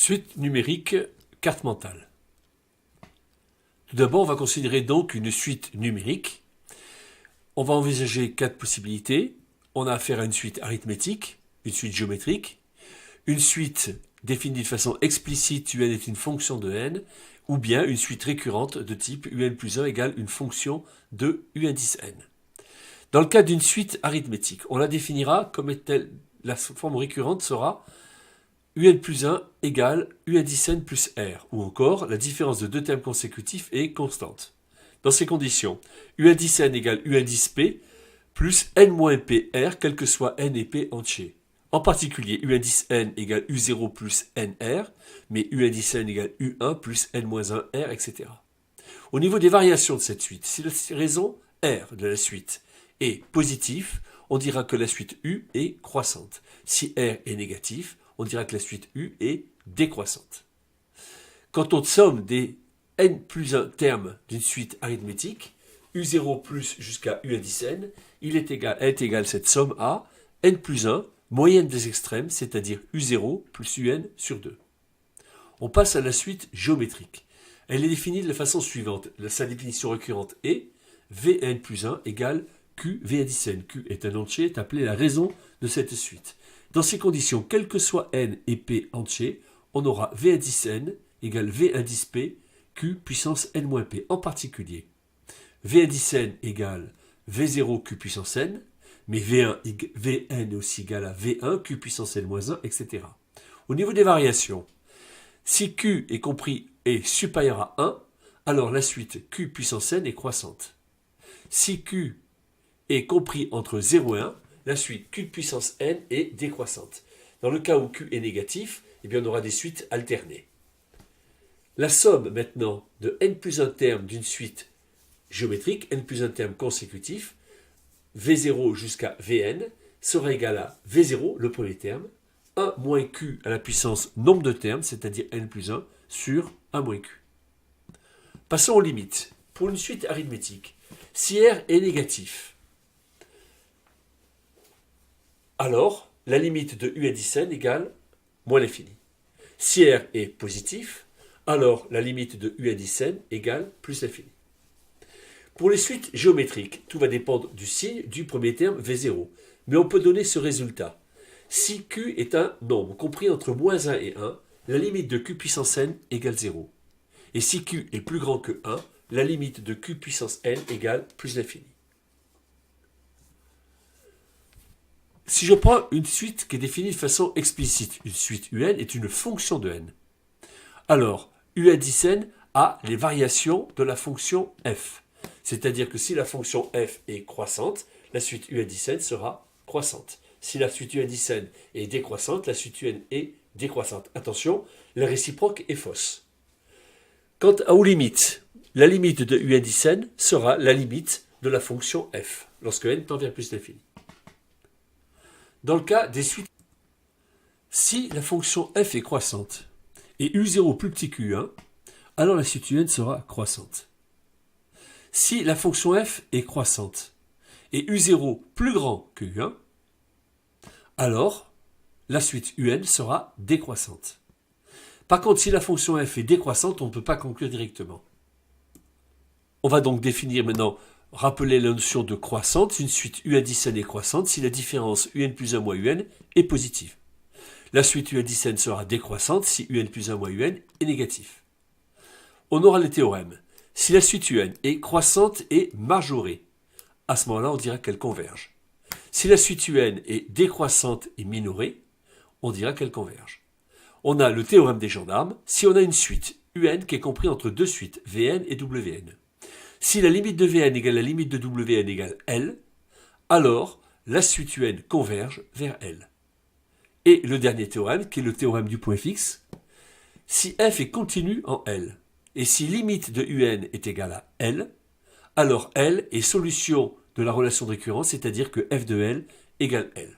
Suite numérique, carte mentale. Tout d'abord, on va considérer donc une suite numérique. On va envisager 4 possibilités. On a affaire à une suite arithmétique, une suite géométrique, une suite définie de façon explicite, un est une fonction de n, ou bien une suite récurrente de type un plus 1 égale une fonction de un indice n. Dans le cas d'une suite arithmétique, on la définira comme telle, la forme récurrente sera un plus 1 égale un indice n plus r, ou encore la différence de deux termes consécutifs est constante. Dans ces conditions, un indice n égale un indice p plus n moins p r, quel que soit n et p entiers. En particulier, un indice n égale u0 plus nr, mais un indice n égale u1 plus n moins 1 r, etc. Au niveau des variations de cette suite, si la raison r de la suite est positive, on dira que la suite u est croissante. Si r est négatif, on dira que la suite u est décroissante. Quand on somme des n plus 1 termes d'une suite arithmétique, u0 plus jusqu'à u indice n, est égal cette somme à n plus 1, moyenne des extrêmes, c'est-à-dire u0 plus un sur 2. On passe à la suite géométrique. Elle est définie de la façon suivante. Sa définition récurrente est vn plus 1 égale q v indice n. Q est un entier, est appelé la raison de cette suite. Dans ces conditions, quel que soit n et p entiers, on aura v indice n égale v indice p, q puissance n moins p. En particulier, v indice n égale v0 q puissance n, mais vn est aussi égal à v1 q puissance n moins 1, etc. Au niveau des variations, si q est supérieur à 1, alors la suite q puissance n est croissante. Si q est compris entre 0 et 1, la suite q puissance n est décroissante. Dans le cas où q est négatif, eh bien on aura des suites alternées. La somme maintenant de n plus 1 termes d'une suite géométrique, n plus 1 termes consécutifs, v0 jusqu'à vn, sera égal à v0, le premier terme, 1 moins q à la puissance nombre de termes, c'est-à-dire n plus 1, sur 1 moins q. Passons aux limites. Pour une suite arithmétique, si r est négatif, alors la limite de u indice n égale moins l'infini. Si r est positif, alors la limite de u indice n égale plus l'infini. Pour les suites géométriques, tout va dépendre du signe du premier terme v0, mais on peut donner ce résultat. Si q est un nombre compris entre moins 1 et 1, la limite de q puissance n égale 0. Et si q est plus grand que 1, la limite de q puissance n égale plus l'infini. Si je prends une suite qui est définie de façon explicite, une suite un est une fonction de n. Alors, u indice n a les variations de la fonction f. C'est-à-dire que si la fonction f est croissante, la suite u indice n sera croissante. Si la suite u indice n est décroissante, la suite un est décroissante. Attention, la réciproque est fausse. Quant aux limites, la limite de u indice n sera la limite de la fonction f, lorsque n tend vers plus l'infini. Dans le cas des suites, si la fonction f est croissante et u0 plus petit qu'u1, alors la suite un sera croissante. Si la fonction f est croissante et u0 plus grand que u1, alors la suite un sera décroissante. Par contre, si la fonction f est décroissante, on ne peut pas conclure directement. On va donc définir maintenant, rappeler la notion de croissante. Une suite u indice n est croissante si la différence un plus 1 moins un est positive. La suite u indice n sera décroissante si un plus 1 moins un est négatif. On aura les théorèmes. Si la suite un est croissante et majorée, à ce moment-là, on dira qu'elle converge. Si la suite un est décroissante et minorée, on dira qu'elle converge. On a le théorème des gendarmes. Si on a une suite un qui est comprise entre deux suites, vn et wn. Si la limite de vn égale la limite de wn égale l, alors la suite un converge vers l. Et le dernier théorème, qui est le théorème du point fixe, si f est continu en L, et si limite de un est égale à L, alors L est solution de la relation de récurrence, c'est-à-dire que f de L égale L.